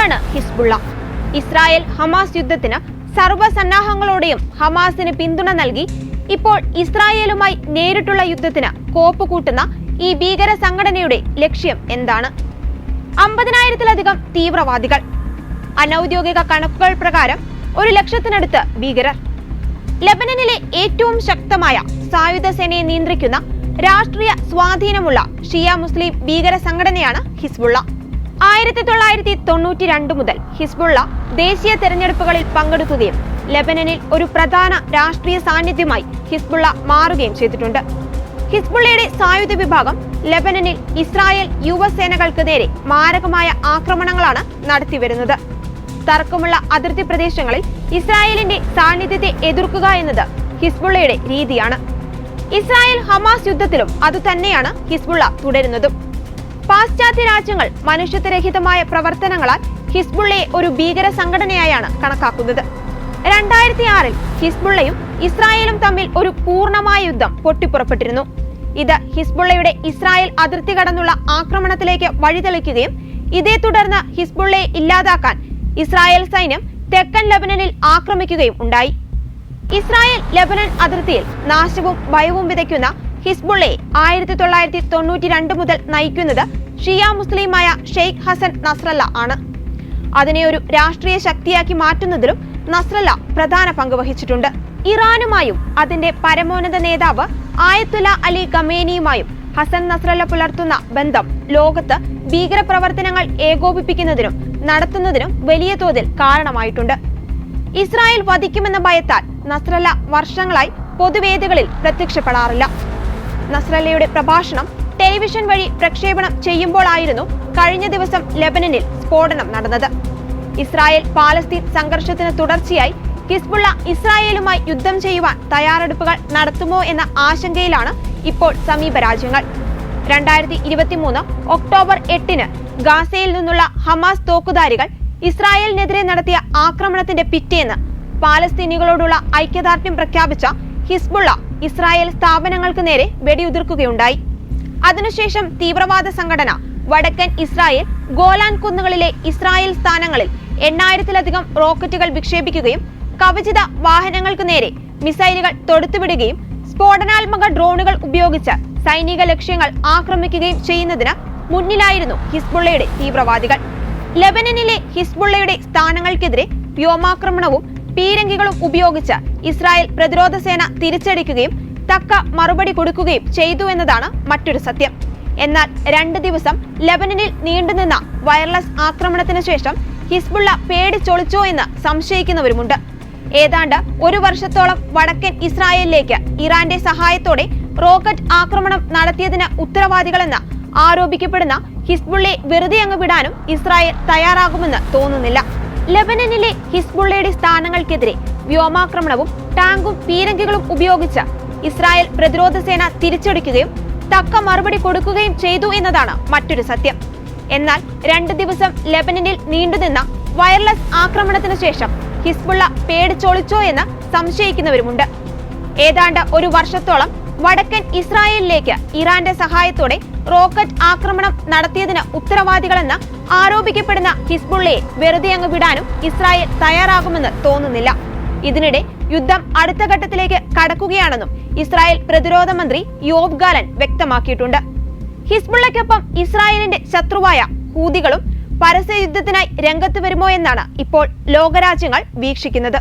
ആരാണ് Hezbollah? Israel Hamas യുദ്ധത്തിന് സർവ്വസന്നാഹങ്ങളോടെയും ഹമാസിന് പിന്തുണ നൽകി ഇപ്പോൾ ഇസ്രായേലുമായി നേരിട്ടുള്ള യുദ്ധത്തിന് കോപ്പ് കൂട്ടുന്ന ഈ ഭീകര സംഘടനയുടെ ലക്ഷ്യം എന്താണ്? 50,000-ലധികം തീവ്രവാദികൾ, അനൌദ്യോഗിക കണക്കുകൾ പ്രകാരം 1,00,000-നടുത്ത് ഭീകരർ. ലെബനനിലെ ഏറ്റവും ശക്തമായ സായുധ സേനയെ നിയന്ത്രിക്കുന്ന രാഷ്ട്രീയ സ്വാധീനമുള്ള ഷിയ മുസ്ലിം ഭീകര സംഘടനയാണ് ഹിസ്ബുള്ള. 1992 മുതൽ ഹിസ്ബുള്ള ദേശീയ തെരഞ്ഞെടുപ്പുകളിൽ പങ്കെടുക്കുകയും ലെബനനിൽ ഒരു പ്രധാന രാഷ്ട്രീയ സാന്നിധ്യമായി ഹിസ്ബുള്ള മാറുകയും ചെയ്തിട്ടുണ്ട്. ഹിസ്ബുള്ളയുടെ സായുധ വിഭാഗം ലെബനനിൽ ഇസ്രായേൽ യുവസേനകൾക്ക് നേരെ മാരകമായ ആക്രമണങ്ങളാണ് നടത്തിവരുന്നത്. തർക്കമുള്ള അതിർത്തി പ്രദേശങ്ങളിൽ ഇസ്രായേലിന്റെ സാന്നിധ്യത്തെ എതിർക്കുക എന്നത് ഹിസ്ബുള്ളയുടെ രീതിയാണ്. ഇസ്രായേൽ ഹമാസ് യുദ്ധത്തിലും അതുതന്നെയാണ് ഹിസ്ബുള്ള തുടരുന്നതും. പാശ്ചാത്യ രാജ്യങ്ങൾ മനുഷ്യത്വരഹിതമായ പ്രവർത്തനങ്ങളാൽ ഹിസ്ബുള്ളയെ ഒരു ഭീകര സംഘടനയായാണ് കണക്കാക്കുന്നത്. 2006-ൽ ഹിസ്ബുള്ളയും ഇസ്രായേലും തമ്മിൽ ഒരു പൂർണ്ണമായ യുദ്ധം പൊട്ടിപ്പുറപ്പെട്ടിരുന്നു. ഇത് ഹിസ്ബുള്ളയുടെ ഇസ്രായേൽ അതിർത്തി കടന്നുള്ള ആക്രമണത്തിലേക്ക് വഴിതെളിക്കുകയും ഇതേ തുടർന്ന് ഹിസ്ബുള്ളയെ ഇല്ലാതാക്കാൻ ഇസ്രായേൽ സൈന്യം തെക്കൻ ലെബനനിൽ ആക്രമിക്കുകയും ഉണ്ടായി. ഇസ്രായേൽ ലെബനൻ അതിർത്തിയിൽ നാശവും ഭയവും വിതയ്ക്കുന്ന ഹിസ്ബുള്ളയെ 1992 മുതൽ നയിക്കുന്നത് ഷിയ മുസ്ലിമായ ഷെയ്ഖ് ഹസൻ നസ്രല്ല ആണ്. അതിനെ ഒരു രാഷ്ട്രീയ ശക്തിയാക്കി മാറ്റുന്നതിലും നസ്രല്ല പ്രധാന പങ്ക് വഹിച്ചിട്ടുണ്ട്. ഇറാനുമായും അതിന്റെ പരമോന്നത നേതാവ് ആയത്തുല്ല അലി ഖമേനിയുമായും ഹസൻ നസ്രല്ല പുലർത്തുന്ന ബന്ധം ലോകത്ത് ഭീകരപ്രവർത്തനങ്ങൾ ഏകോപിപ്പിക്കുന്നതിനും നടത്തുന്നതിനും വലിയ തോതിൽ കാരണമായിട്ടുണ്ട്. ഇസ്രായേൽ വധിക്കുമെന്ന ഭയത്താൽ നസ്രല്ല വർഷങ്ങളായി പൊതുവേദികളിൽ പ്രത്യക്ഷപ്പെടാറില്ല. നസ്രല്ലയുടെ പ്രഭാഷണം ടെലിവിഷൻ വഴി പ്രക്ഷേപണം ചെയ്യുമ്പോഴായിരുന്നു കഴിഞ്ഞ ദിവസം ലെബനനിൽ സ്ഫോടനം നടന്നത്. ഇസ്രായേൽ പാലസ്തീൻ സംഘർഷത്തിന് തുടർച്ചയായി ഹിസ്ബുള്ള ഇസ്രായേലുമായി യുദ്ധം ചെയ്യുവാൻ തയ്യാറെടുപ്പുകൾ നടത്തുമോ എന്ന ആശങ്കയിലാണ് ഇപ്പോൾ സമീപ രാജ്യങ്ങൾ. 2023 ഒക്ടോബർ 8-ന് ഗാസയിൽ നിന്നുള്ള ഹമാസ് തോക്കുധാരികൾ ഇസ്രായേലിനെതിരെ നടത്തിയ ആക്രമണത്തിന്റെ പിറ്റേന്ന് പാലസ്തീനികളോടുള്ള ഐക്യദാർഢ്യം പ്രഖ്യാപിച്ച ഹിസ്ബുള്ള ഇസ്രായേൽ സ്ഥാപനങ്ങൾക്ക് നേരെ വെടിയുതിർക്കുകയുണ്ടായി. അതിനുശേഷം തീവ്രവാദ സംഘടന വടക്കൻ ഇസ്രായേൽ ഗോലാൻ കുന്നുകളിലെ ഇസ്രായേൽ സ്ഥാനങ്ങളിൽ 8,000-ലധികം റോക്കറ്റുകൾ വിക്ഷേപിക്കുകയും കവചിത വാഹനങ്ങൾക്ക് നേരെ മിസൈലുകൾ തൊടുത്തുവിടുകയും സ്ഫോടനാത്മക ഡ്രോണുകൾ ഉപയോഗിച്ച് സൈനിക ലക്ഷ്യങ്ങൾ ആക്രമിക്കുകയും ചെയ്യുന്നതിന് മുന്നിലായിരുന്നു ഹിസ്ബുള്ളയുടെ തീവ്രവാദികൾ. ലെബനനിലെ ഹിസ്ബുള്ളയുടെ സ്ഥാനങ്ങൾക്കെതിരെ വ്യോമാക്രമണവും പീരങ്കികളും ഉപയോഗിച്ച് ഇസ്രായേൽ പ്രതിരോധ സേന തിരിച്ചടിക്കുകയും തക്ക മറുപടി കൊടുക്കുകയും ചെയ്തു എന്നതാണ് മറ്റൊരു സത്യം. എന്നാൽ 2 ദിവസം ലെബനനിൽ നീണ്ടുനിന്ന വയർലെസ് ആക്രമണത്തിന് ശേഷം ഹിസ്ബുള്ള പേടിച്ചൊളിച്ചോ എന്ന് സംശയിക്കുന്നവരുമുണ്ട്. ഏതാണ്ട് 1 വർഷത്തോളം വടക്കൻ ഇസ്രായേലിലേക്ക് ഇറാന്റെ സഹായത്തോടെ റോക്കറ്റ് ആക്രമണം നടത്തിയതിന് ഉത്തരവാദികളെന്ന് ആരോപിക്കപ്പെടുന്ന ഹിസ്ബുള്ളയെ വെറുതെ അങ്ങ് വിടാനും ഇസ്രായേൽ തയ്യാറാകുമെന്ന് തോന്നുന്നില്ല. ലെബനനിലെ ഹിസ്ബുള്ളയുടെ സ്ഥാനങ്ങൾക്കെതിരെ വ്യോമാക്രമണവും ടാങ്കും പീരങ്കികളും ഉപയോഗിച്ച് ഇസ്രായേൽ പ്രതിരോധ സേന തിരിച്ചടിക്കുകയും തക്ക മറുപടി കൊടുക്കുകയും ചെയ്തു എന്നതാണ് മറ്റൊരു സത്യം. എന്നാൽ 2 ദിവസം ലെബനനിൽ നീണ്ടുനിന്ന വയർലെസ് ആക്രമണത്തിന് ശേഷം ഹിസ്ബുള്ള പേടിച്ചൊളിച്ചോ എന്ന് സംശയിക്കുന്നവരുമുണ്ട്. ഏതാണ്ട് 1 വർഷത്തോളം വടക്കൻ ഇസ്രായേലിലേക്ക് ഇറാന്റെ സഹായത്തോടെ റോക്കറ്റ് ആക്രമണം നടത്തിയതിന് ഉത്തരവാദികളെന്ന് ആരോപിക്കപ്പെടുന്ന ഹിസ്ബുള്ളയെ വെറുതെ അങ്ങ് വിടാനും ഇസ്രായേൽ തയ്യാറാകുമെന്ന് തോന്നുന്നില്ല. ഇതിനിടെ യുദ്ധം അടുത്ത ഘട്ടത്തിലേക്ക് കടക്കുകയാണെന്നും ഇസ്രായേൽ പ്രതിരോധ മന്ത്രി യോവ് ഗാലൻ വ്യക്തമാക്കിയിട്ടുണ്ട്. ഹിസ്ബുള്ളയ്ക്കൊപ്പം ഇസ്രായേലിന്റെ ശത്രുവായ ഹൂതികളും പരസ്യ യുദ്ധത്തിനായി രംഗത്ത് വരുമോ എന്നാണ് ഇപ്പോൾ ലോകരാജ്യങ്ങൾ വീക്ഷിക്കുന്നത്.